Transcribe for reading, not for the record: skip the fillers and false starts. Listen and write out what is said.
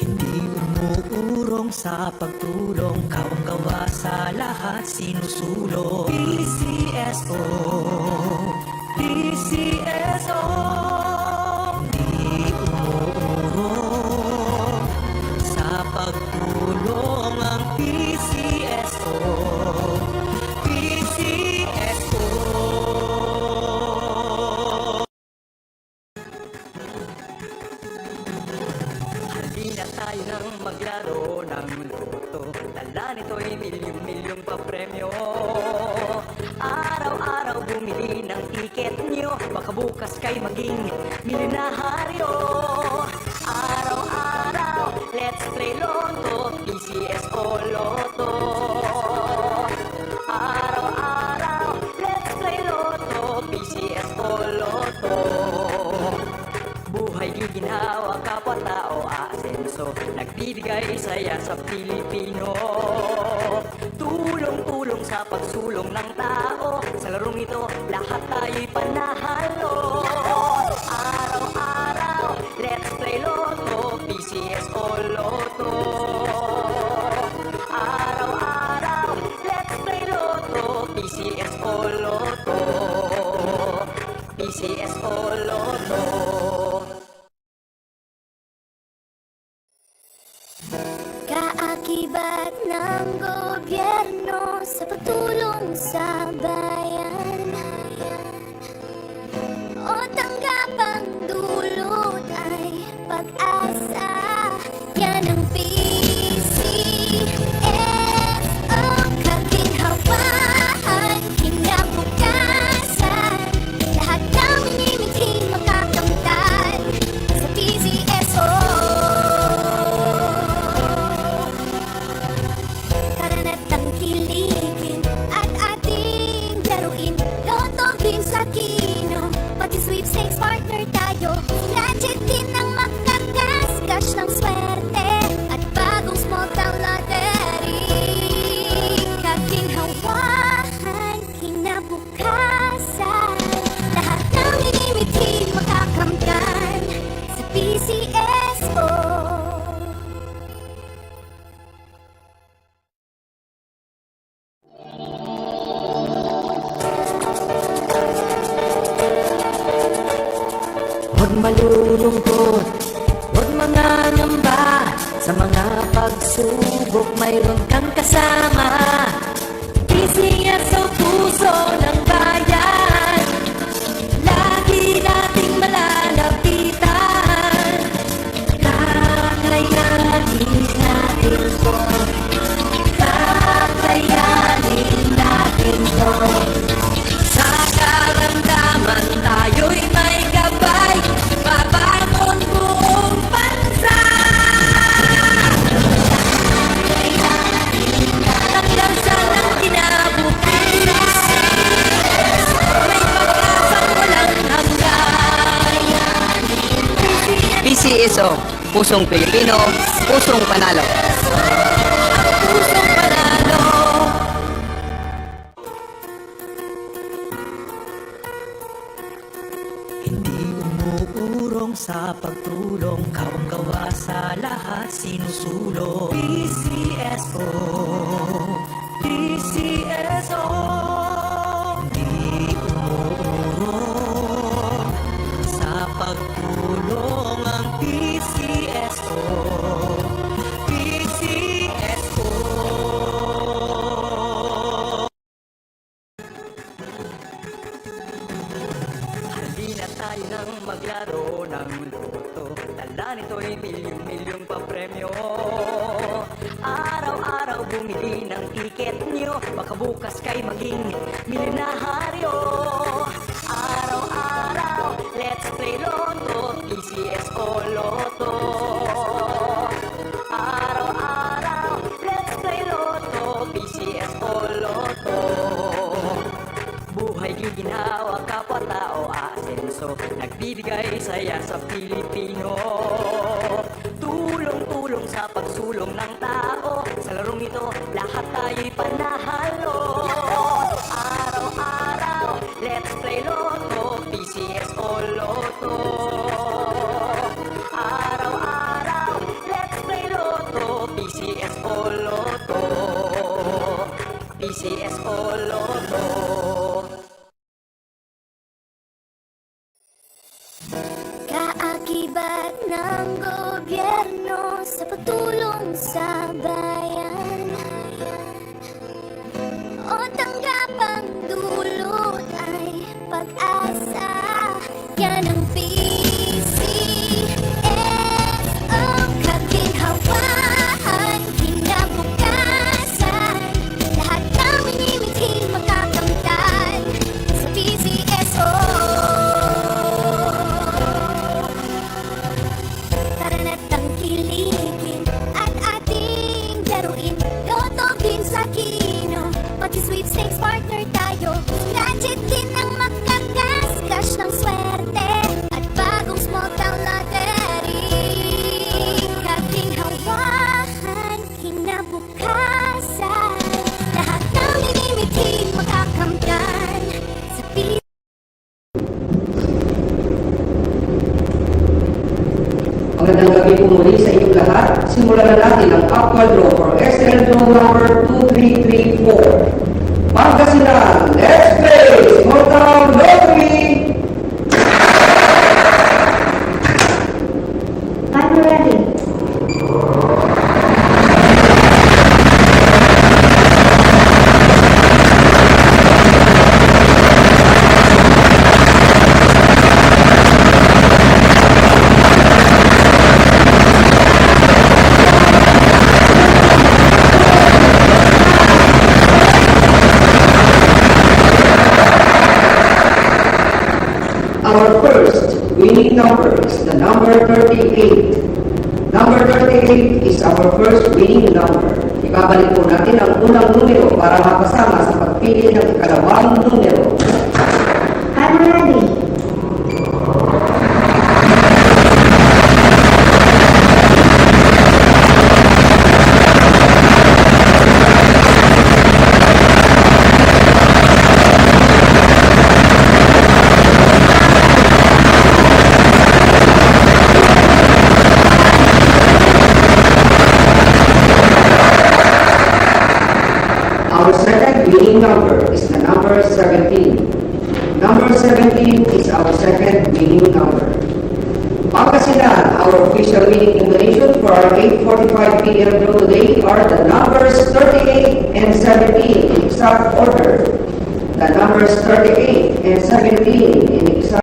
Hindi umuurong sa pagtulong, kawang-gawa sa lahat sinusulong. PCSO, PCSO. Hindi umuurong sa pagtulong ang PCSO, PCSO. Halina tayo nang maglaro ng loto. Dala nito'y milyong-milyong papremyo. Araw-araw bumili ng tiket nyo, baka bukas kay maging milyonaryo. Araw-araw, let's play Lotto, PCSO Lotto. Araw-araw, let's play Lotto, PCSO Lotto. Buhay giginhawa, kapwa-tao aasenso, nagbibigay saya sa Pilipino. Tulong-tulong sa pagsulong ng tao, sa larong ito lahat tayo'y panahalo. Araw-araw, let's play Lotto, PCSO Lotto. Araw-araw, let's play Lotto, PCSO Lotto. PCSO Lotto. Kaakibat ng gobyerno sa pagtulong sa bayan, o tanggapang dulot ay pag-asa. Yan ang PCSO, kaginhawaan, kinabukasan. Lahat ng minimiting makakamtan sa PCSO. Karanatang kiligin at ating laruin, Lotto, Beam sa Kino, pati sweepstakes partner tayo. Gadget din ang makagasgas ng swerte at bagong small town lottery. Kaginhawahan, kinabukasan, lahat ng minimiting makakamtan sa PCSO. Huwag malulungkot, huwag mangangamba, sa mga pagsubok mayroon kang kasama. PCSO, puso ng bayan, lagi nating malalapitan. Kakayanin natin to, kakayanin natin to. Sa karamdaman tayo'y may gabay, babangon buong bansa. Nagdarasal ng kinabukasan, may pag-asang walang hanggan. PCSO, pusong Pilipino, pusong panalo. Pusong panalo. Hindi umuurong sa pagtulong, kawang-gawa sa lahat sinusulong. PCSO, PCSO. Hindi umuurong sa pagtulong ang PCSO, PCSO. Halina tayo nang maglaro ng loto. Dala nito'y milyong-milyong papremyo. Araw-araw bumili ng tiket nyo, baka bukas kay maging milyonaryo. Araw-araw, let's play Lotto, PCSO Lotto. Araw-araw, let's play Lotto, PCSO Lotto. Buhay giginhawa, kapwa-tao aasenso, nagbibigay saya sa Pilipino. Tulong-tulong sa pagsulong ng tao, sa larong ito lahat tayo'y panahalo. Araw-araw, let's play Lotto, PCSO Lotto. Araw-araw, let's play CSO Lotto. Kaakibat ng gobyerno sa pagtulong sa bayan o tanggapang dulot ay pag-asa. Yan ang PCSO, kaginhawaan, kinabukasan. Lahat ng minimiting makakamtan sa PCSO. Tara na't tangkilikin at ating laruin. Lotto din sa kino, pati sweepstakes partner tayo. Gadget din ang makagasgas ng swerte at bagong small town lottery. Kaginhawahan, kinabukasan. Lahat ng minimiting makakamtan sa Magandang gabi po muli sa inyong lahat. Simulan na natin ang actual draw for SL draw number 2334. Pangasinan, let's play Small Town Lottery! I'm ready. Our first winning number is the number 38. Number 38 is our first winning number. Ibabalik po natin ang unang numero para makasama sa pagpili ng ikalawang numero. I'm ready. Our second winning number is the number 17. Number 17 is our second winning number. Pangasinan, our official winning combination for our 8:45 p.m. draw today are the numbers 38 and 17 in exact order. The numbers 38 and 17 in exact